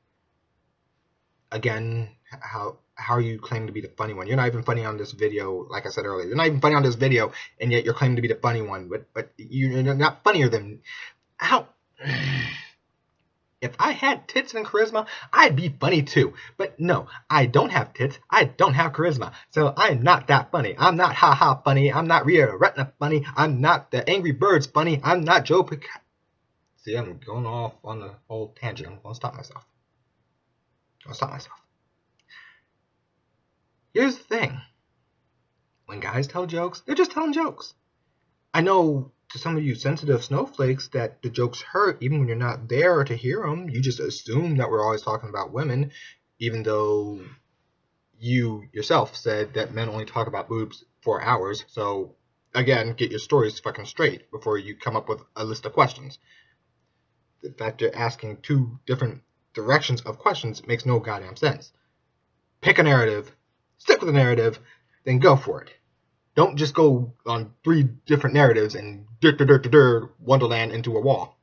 Speaker 1: Again, how are you claiming to be the funny one? You're not even funny on this video, like I said earlier. You're not even funny on this video, and yet you're claiming to be the funny one. But you're not funnier than... How... If I had tits and charisma, I'd be funny too. But no, I don't have tits. I don't have charisma. So I'm not that funny. I'm not ha-ha funny. I'm not Rhea Retna funny. I'm not the Angry Birds funny. I'm not Joe Picasso. See, I'm going off on the whole tangent. I'm going to stop myself. Here's the thing. When guys tell jokes, they're just telling jokes. I know to some of you sensitive snowflakes that the jokes hurt even when you're not there to hear them. You just assume that we're always talking about women, even though you yourself said that men only talk about boobs for hours. So, again, get your stories fucking straight before you come up with a list of questions. The fact you're asking two different directions of questions makes no goddamn sense. Pick a narrative, stick with the narrative, then go for it. Don't just go on 3 different narratives and Wonderland into a wall.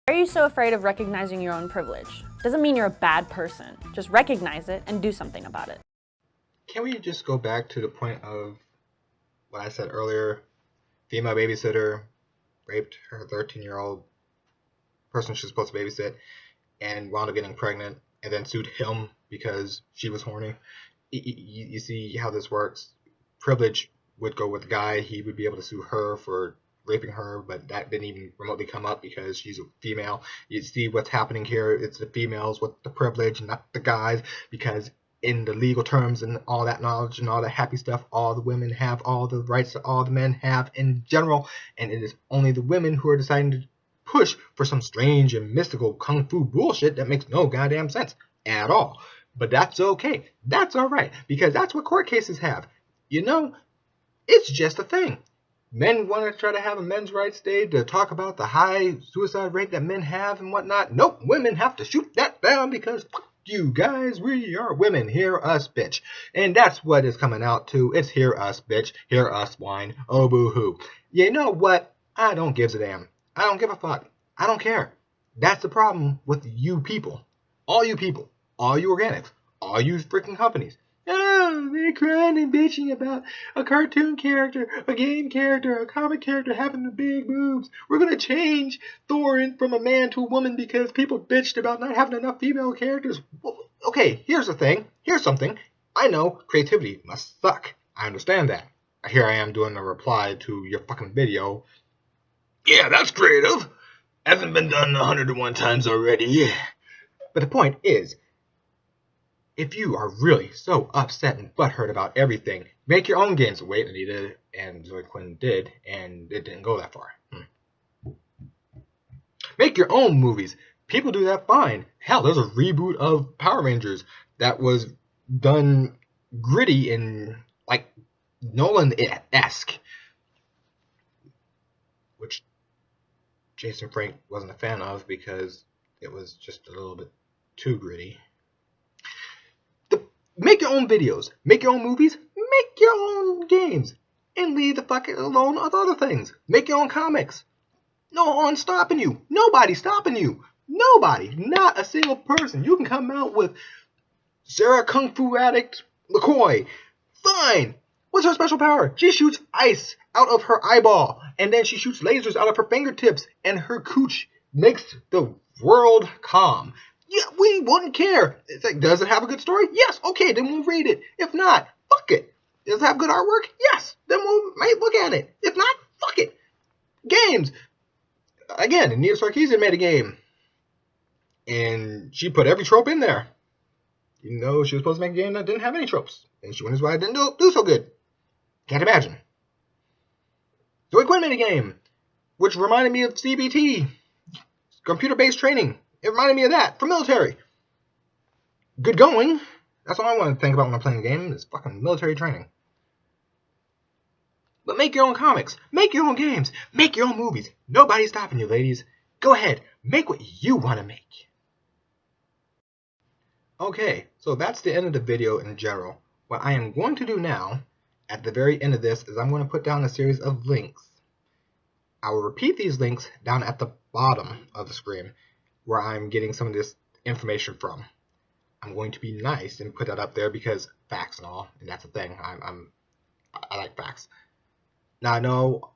Speaker 3: Why are you so afraid of recognizing your own privilege? Doesn't mean you're a bad person. Just recognize it and do something about it.
Speaker 1: Can we just go back to the point of what I said earlier? Female babysitter raped her 13-year-old person she's supposed to babysit and wound up getting pregnant and then sued him because she was horny. You see how this works? Privilege would go with the guy. He would be able to sue her for raping her, but that didn't even remotely come up because she's a female. You see what's happening here. It's the females with the privilege, not the guys, because in the legal terms and all that knowledge and all that happy stuff, all the women have all the rights that all the men have in general, and it is only the women who are deciding to push for some strange and mystical kung fu bullshit that makes no goddamn sense at all. But that's okay. That's alright, because that's what court cases have. You know, it's just a thing. Men want to try to have a men's rights day to talk about the high suicide rate that men have and whatnot. Nope, women have to shoot that down because fuck you guys, we are women. Hear us, bitch. And that's what it's coming out to. It's hear us, bitch. Hear us, whine. Oh, boo-hoo. You know what? I don't give a damn. I don't give a fuck. I don't care. That's the problem with you people. All you people. All you organics. All you freaking companies. Oh, they're crying and bitching about a cartoon character, a game character, a comic character having the big boobs. We're going to change Thor from a man to a woman because people bitched about not having enough female characters. okay, here's the thing. Here's something. I know creativity must suck. I understand that. Here I am doing a reply to your fucking video. Yeah, that's creative. Hasn't been done 101 times already. But the point is, if you are really so upset and butthurt about everything, make your own games. Wait, Anita and Zoe Quinn did, and it didn't go that far. Make your own movies. People do that fine. Hell, there's a reboot of Power Rangers that was done gritty and like Nolan-esque, which Jason Frank wasn't a fan of because it was just a little bit too gritty. Make your own videos, make your own movies, make your own games, and leave the fuck alone with other things. Make your own comics. No one's stopping you. Nobody's stopping you. Nobody. Not a single person. You can come out with Sarah Kung Fu Addict McCoy. Fine. What's her special power? She shoots ice out of her eyeball, and then she shoots lasers out of her fingertips, and her cooch makes the world calm. Yeah, we wouldn't care. It's like, does it have a good story? Yes. Okay, then we'll read it. If not, fuck it. Does it have good artwork? Yes. Then we might look at it. If not, fuck it. Games. Again, Anita Sarkeesian made a game, and she put every trope in there. You know, she was supposed to make a game that didn't have any tropes, and she wonders why it didn't do so good. Can't imagine. Zoe Quinn made a game, which reminded me of CBT, computer-based training. It reminded me of that, for military. Good going. That's all I want to think about when I'm playing a game, is fucking military training. But make your own comics. Make your own games. Make your own movies. Nobody's stopping you, ladies. Go ahead. Make what you want to make. Okay, so that's the end of the video in general. What I am going to do now, at the very end of this, is I'm going to put down a series of links. I will repeat these links down at the bottom of the screen, where I'm getting some of this information from. I'm going to be nice and put that up there because facts and all, and that's the thing. I like facts. Now I know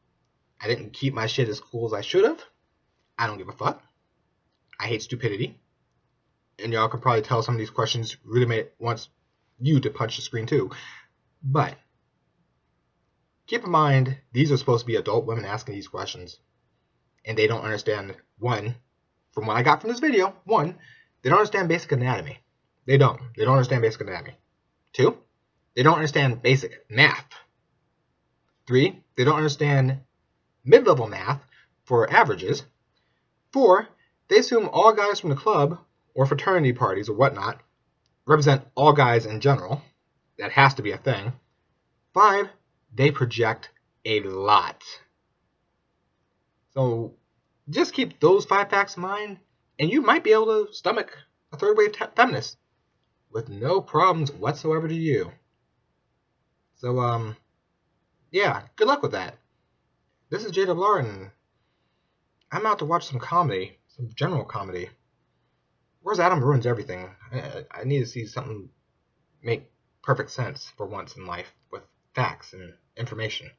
Speaker 1: I didn't keep my shit as cool as I should have. I don't give a fuck. I hate stupidity. And y'all can probably tell some of these questions really wants you to punch the screen too. But keep in mind, these are supposed to be adult women asking these questions. And they don't understand, one, from what I got from this video, one, they don't understand basic anatomy. They don't. They don't understand basic anatomy. Two, they don't understand basic math. Three, they don't understand mid-level math for averages. Four, they assume all guys from the club or fraternity parties or whatnot represent all guys in general. That has to be a thing. Five, they project a lot. So just keep those 5 facts in mind, and you might be able to stomach a third-wave feminist with no problems whatsoever to you. So, yeah, good luck with that. This is JWR, and I'm out to watch some comedy, some general comedy. Where's Adam Ruins Everything? I need to see something make perfect sense for once in life with facts and information.